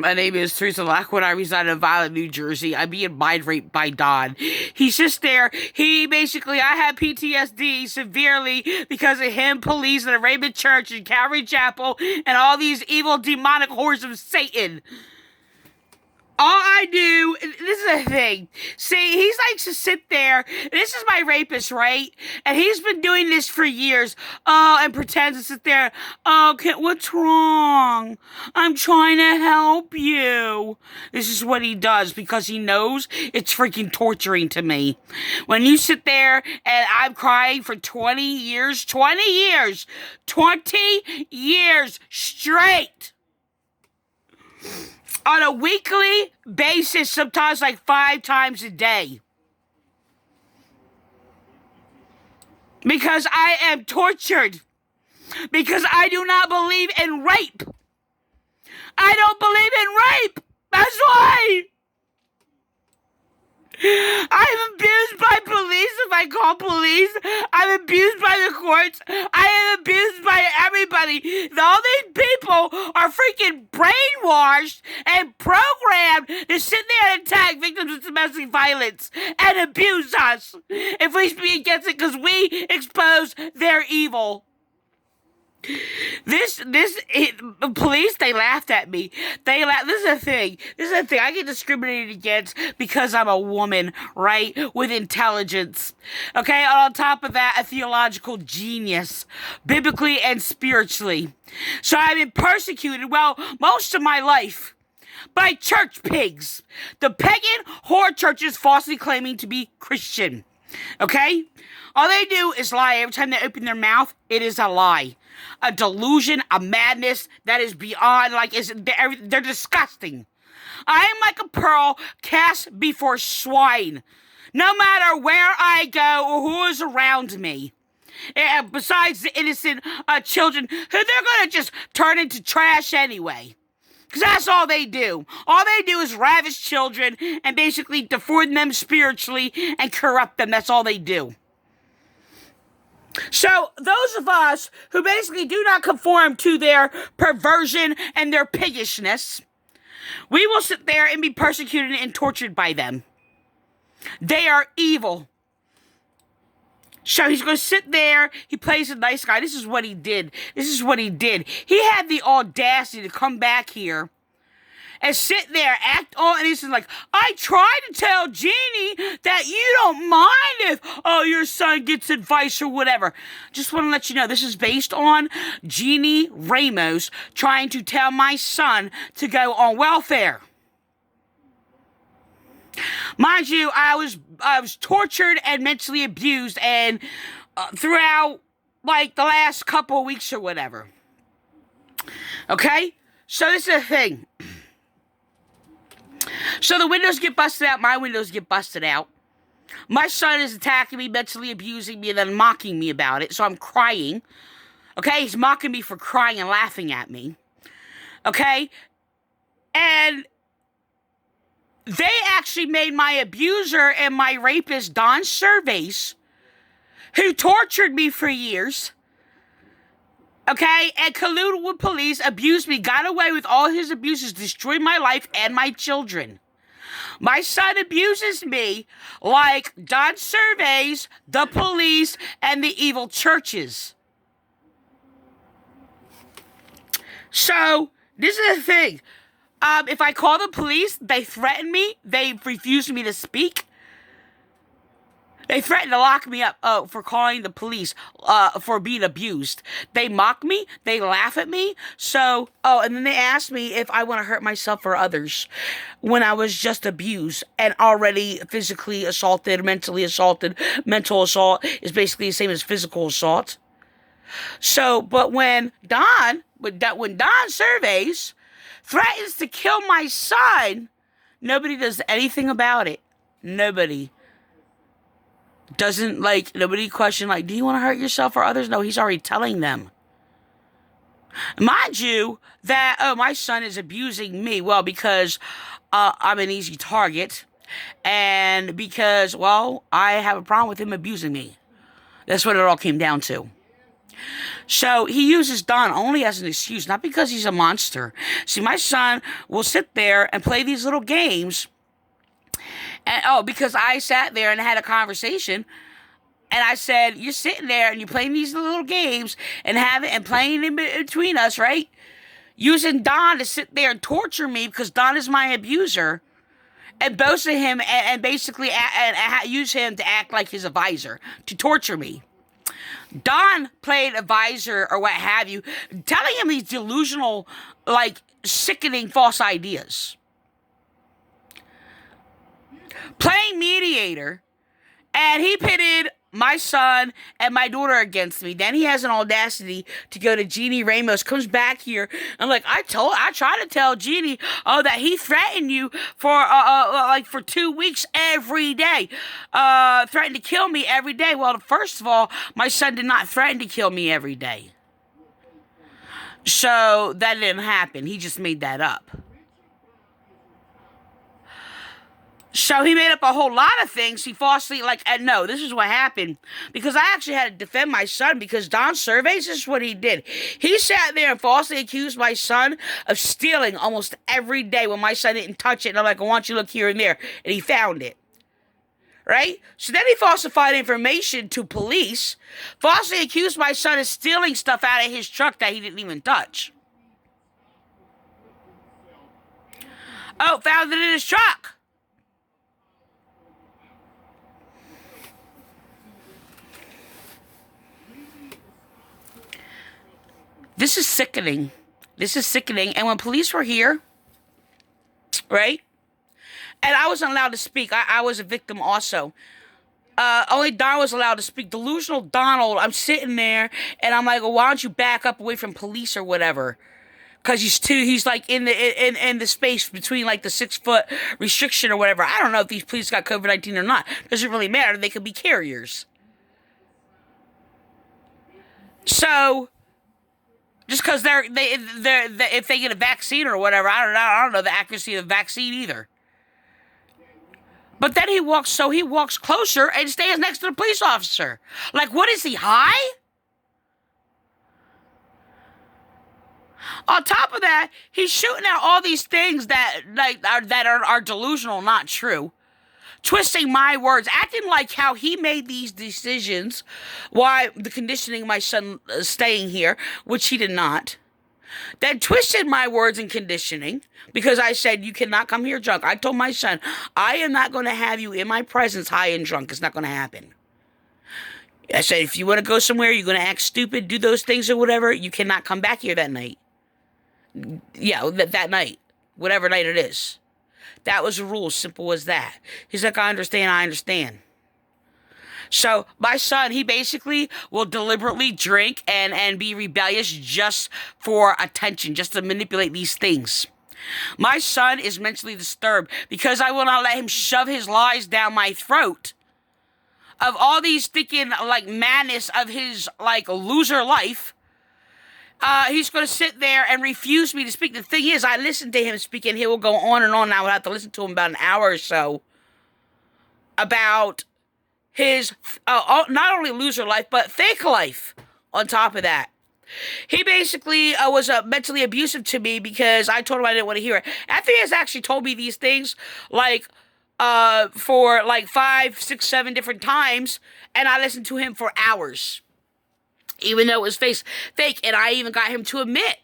My name is Teresa Lockwood. I reside in Vineland, New Jersey. I'm being mind raped by Don. He's just there. I had PTSD severely because of him, police, and the Ramoth Church, and Calvary Chapel, and all these evil demonic hordes of Satan. All I do, this is the thing. See, he likes to sit there. This is my rapist, right? And he's been doing this for years. And pretends to sit there. What's wrong? I'm trying to help you. This is what he does because he knows it's freaking torturing to me. When you sit there and I'm crying for 20 years straight. On a weekly basis, sometimes like 5 times a day. Because I am tortured. Because I do not believe in rape. I don't believe in rape. That's why. I'm abused by police if I call police. I'm abused by the courts. I am abused by everybody. All these people are freaking brainwashed and programmed to sit there and attack victims of domestic violence and abuse us if we speak against it because we expose their evil. Police, they laughed at me. This is the thing. I get discriminated against because I'm a woman, right? With intelligence. Okay? And on top of that, a theological genius. Biblically and spiritually. So I've been persecuted, most of my life. By church pigs. The pagan whore churches falsely claiming to be Christian. Okay? All they do is lie. Every time they open their mouth, it is a lie. A delusion, a madness that is beyond, they're disgusting. I am like a pearl cast before swine. No matter where I go or who is around me. Besides the innocent children, who they're going to just turn into trash anyway. Because that's all they do. All they do is ravish children and basically deform them spiritually and corrupt them. That's all they do. So, those of us who basically do not conform to their perversion and their piggishness, we will sit there and be persecuted and tortured by them. They are evil. So he's going to sit there. He plays a nice guy. This is what he did. He had the audacity to come back here and sit there, act all innocent, like, I tried to tell Jeannie that you don't mind if, your son gets advice or whatever. Just want to let you know, this is based on Jeannie Ramos trying to tell my son to go on welfare. Mind you, I was tortured and mentally abused and throughout, the last couple of weeks or whatever. Okay? So this is the thing. So the windows get busted out. My windows get busted out. My son is attacking me, mentally abusing me, and then mocking me about it. So I'm crying. Okay? He's mocking me for crying and laughing at me. Okay? And they actually made my abuser and my rapist, Don Servais, who tortured me for years, okay, and colluded with police, abused me, got away with all his abuses, destroyed my life and my children. My son abuses me like Don Servais, the police, and the evil churches. So, this is the thing. If I call the police, they threaten me. They refuse me to speak. They threaten to lock me up for calling the police, for being abused. They mock me. They laugh at me. So, and then they ask me if I want to hurt myself or others when I was just abused and already physically assaulted, mentally assaulted. Mental assault is basically the same as physical assault. So, but when Don Servais threatens to kill my son, nobody does anything about it. Nobody. Nobody question, do you want to hurt yourself or others? No, he's already telling them. Mind you, that, my son is abusing me, because I'm an easy target, and because, I have a problem with him abusing me. That's what it all came down to. So he uses Don only as an excuse, not because he's a monster. See, my son will sit there and play these little games. And because I sat there and had a conversation, and I said, you're sitting there and you're playing these little games and playing in between us, right? Using Don to sit there and torture me because Don is my abuser, and boast of him and basically use him to act like his advisor to torture me. Don played advisor or what have you, telling him these delusional, like, sickening false ideas. Playing mediator, and he pitted my son and my daughter against me. Then he has an audacity to go to Jeannie Ramos, comes back here, and like, I tried to tell Jeannie, that he threatened you for 2 weeks every day, threatened to kill me every day. Well, first of all, my son did not threaten to kill me every day. So that didn't happen. He just made that up. So he made up a whole lot of things. He falsely, no, this is what happened. Because I actually had to defend my son because Don Servais, this is what he did. He sat there and falsely accused my son of stealing almost every day when my son didn't touch it. And I'm like, I want you to look here and there. And he found it. Right? So then he falsified information to police, falsely accused my son of stealing stuff out of his truck that he didn't even touch. Oh, found it in his truck. This is sickening. This is sickening. And when police were here, right? And I wasn't allowed to speak. I was a victim also. Only Don was allowed to speak. Delusional Donald, I'm sitting there, and I'm like, well, why don't you back up away from police or whatever? Because he's like in the space between like the 6-foot restriction or whatever. I don't know if these police got COVID-19 or not. Doesn't really matter. They could be carriers. So just because if they get a vaccine or whatever, I don't know the accuracy of the vaccine either. But then he walks closer and stays next to the police officer. Like, what is he, high? On top of that, he's shooting out all these things that are delusional, not true. Twisting my words, acting like how he made these decisions, why the conditioning my son staying here, which he did not. Then twisted my words and conditioning because I said, you cannot come here drunk. I told my son, I am not going to have you in my presence high and drunk. It's not going to happen. I said, if you want to go somewhere, you're going to act stupid, do those things or whatever, you cannot come back here that night. Yeah, that night. Whatever night it is. That was the rule. Simple as that. He's like, I understand. So my son, he basically will deliberately drink and be rebellious just for attention, just to manipulate these things. My son is mentally disturbed because I will not let him shove his lies down my throat. Of all these thinking like madness of his like loser life, he's going to sit there and refuse me to speak. The thing is, I listen to him speak and he will go on and on. And I would have to listen to him about an hour or so about his not only loser life, but fake life on top of that. He basically was mentally abusive to me because I told him I didn't want to hear it. After he has actually told me these things, like, for like 5, 6, 7 different times, and I listened to him for hours, even though it was fake, and I even got him to admit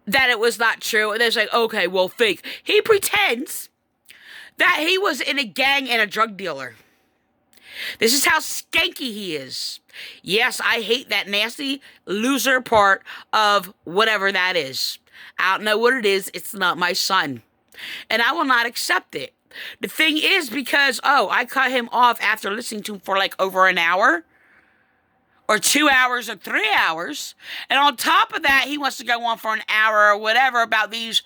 that it was not true, and it's like, okay, well, fake. He pretends that he was in a gang and a drug dealer. This is how skanky he is. Yes, I hate that nasty loser part of whatever that is. I don't know what it is. It's not my son. And I will not accept it. The thing is because, I cut him off after listening to him for like over an hour. Or 2 hours or 3 hours. And on top of that, he wants to go on for an hour or whatever about these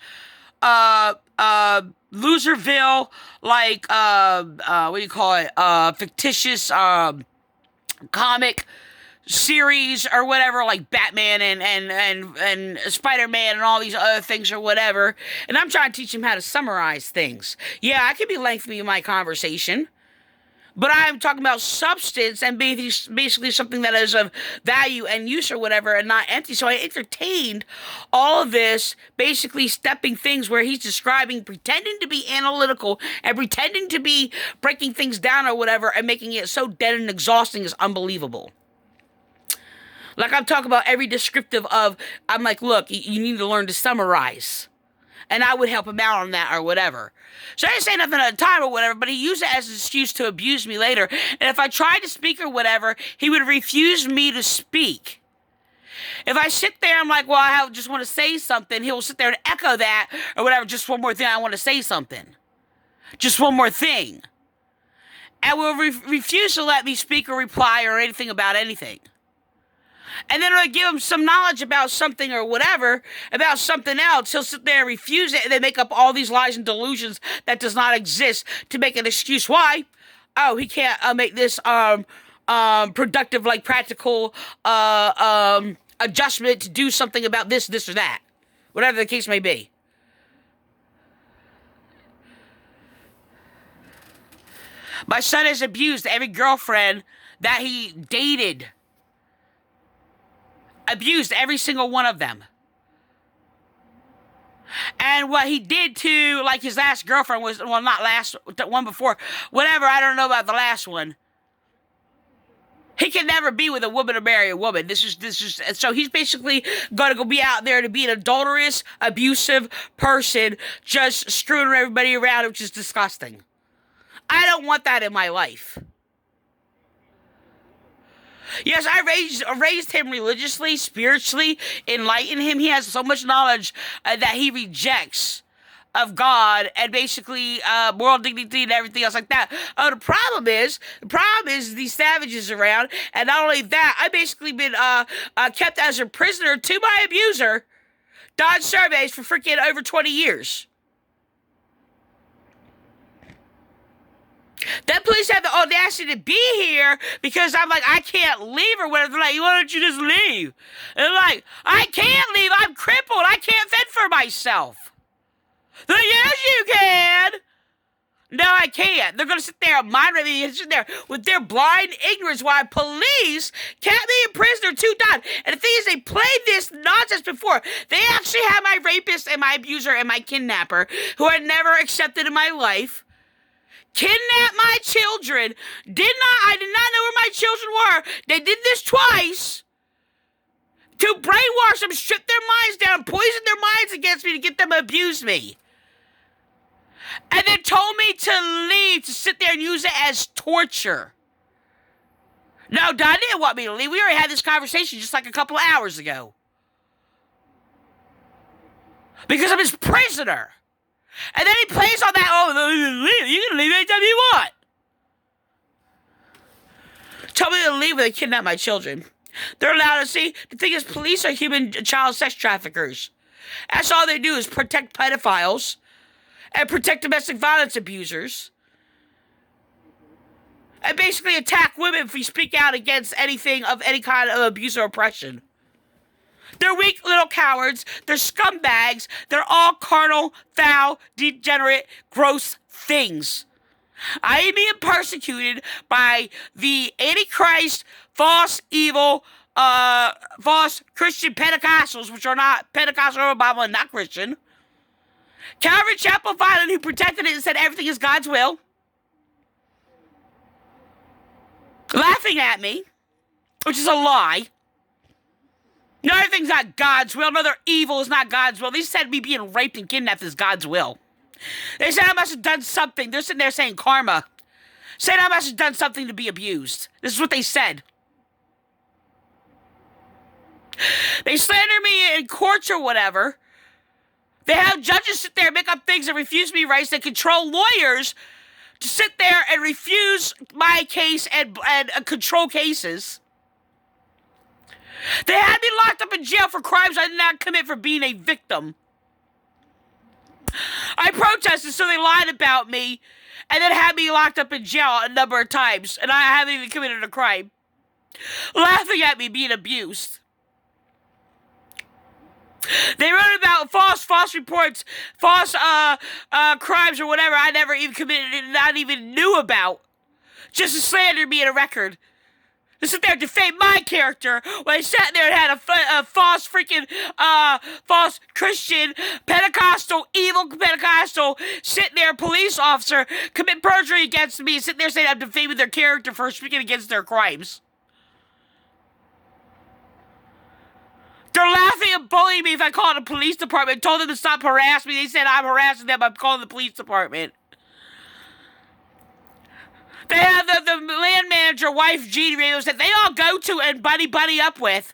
Loserville, like, what do you call it, fictitious, comic series or whatever, like Batman and Spider-Man and all these other things or whatever. And I'm trying to teach him how to summarize things. Yeah, I can be lengthy in my conversation. But I'm talking about substance and basically something that is of value and use or whatever and not empty. So I entertained all of this, basically stepping things where he's describing, pretending to be analytical and pretending to be breaking things down or whatever and making it so dead and exhausting is unbelievable. Like I'm talking about every descriptive of, I'm like, look, you need to learn to summarize. And I would help him out on that or whatever. So I didn't say nothing at the time or whatever, but he used it as an excuse to abuse me later. And if I tried to speak or whatever, he would refuse me to speak. If I sit there, I'm like, well, I just want to say something. He'll sit there and echo that or whatever. Just one more thing. I want to say something. Just one more thing. And will refuse to let me speak or reply or anything about anything. And then when I give him some knowledge about something or whatever, about something else, he'll sit there and refuse it and then make up all these lies and delusions that does not exist to make an excuse. Why? Oh, he can't make this productive, like practical adjustment to do something about this or that. Whatever the case may be. My son has abused every girlfriend that he dated. Abused every single one of them. And what he did to, like, his last girlfriend was, well, not last, the one before, whatever, I don't know about the last one. He can never be with a woman or marry a woman. This is, so he's basically going to be out there to be an adulterous, abusive person, just screwing everybody around, which is disgusting. I don't want that in my life. Yes, I raised him religiously, spiritually, enlightened him. He has so much knowledge that he rejects of God and basically moral dignity and everything else like that. The problem is these savages around, and not only that, I basically been kept as a prisoner to my abuser, Don Servais, for freaking over 20 years. That police have the audacity to be here because I'm like, I can't leave or whatever. They're like, why don't you just leave? And they're like, I can't leave. I'm crippled. I can't fend for myself. They're like, yes, you can. No, I can't. They're going to sit there and mind read me and sit there with their blind ignorance while police kept me a prisoner to Don. And the thing is, they played this nonsense before. They actually had my rapist and my abuser and my kidnapper, who I never accepted in my life, kidnap my children. I did not know where my children were. They did this twice to brainwash them, strip their minds down, poison their minds against me to get them to abuse me. And then told me to leave, to sit there and use it as torture. No, Don didn't want me to leave. We already had this conversation just like a couple of hours ago. Because I'm his prisoner. And then he plays on that, you can leave anytime you want. Tell me to leave when they kidnap my children. They're allowed to see. The thing is, police are human child sex traffickers. That's all they do is protect pedophiles and protect domestic violence abusers. And basically attack women if we speak out against anything of any kind of abuse or oppression. They're weak little cowards. They're scumbags. They're all carnal, foul, degenerate, gross things. I am being persecuted by the Antichrist, false, evil, false Christian Pentecostals, which are not Pentecostal or Bible and not Christian. Calvary Chapel, Vineland, who protected it and said everything is God's will. Laughing at me, which is a lie. No, everything's not God's will. No, their evil is not God's will. They said me being raped and kidnapped is God's will. They said I must have done something. They're sitting there saying karma. Saying I must have done something to be abused. This is what they said. They slander me in courts or whatever. They have judges sit there and make up things and refuse me rights. They control lawyers to sit there and refuse my case and control cases. They had me locked up in jail for crimes I did not commit for being a victim. I protested, so they lied about me and then had me locked up in jail a number of times, and I haven't even committed a crime. Laughing at me being abused. They wrote about false reports, false crimes or whatever I never even committed and not even knew about, just to slander me in a record. To sit there and defame my character when I sat there and had a false freaking, false Christian, Pentecostal, evil Pentecostal, sit there, police officer, commit perjury against me, and sit there saying I'm defaming their character for speaking against their crimes. They're laughing and bullying me if I call the police department, told them to stop harassing me. They said I'm harassing them, I'm calling the police department. They have the land manager wife, Jeannie Ramos, that they all go to and buddy up with.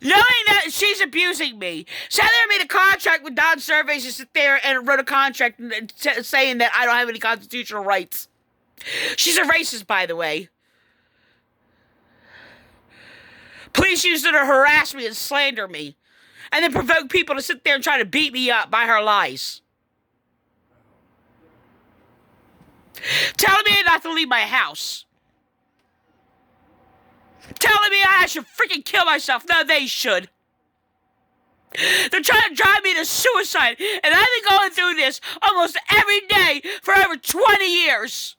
Knowing that she's abusing me. Sat there and made a contract with Don Servais to sit there and wrote a contract saying that I don't have any constitutional rights. She's a racist, by the way. Police used her to harass me and slander me. And then provoke people to sit there and try to beat me up by her lies. Telling me not to leave my house. Telling me I should freaking kill myself. No, they should. They're trying to drive me to suicide. And I've been going through this almost every day for over 20 years.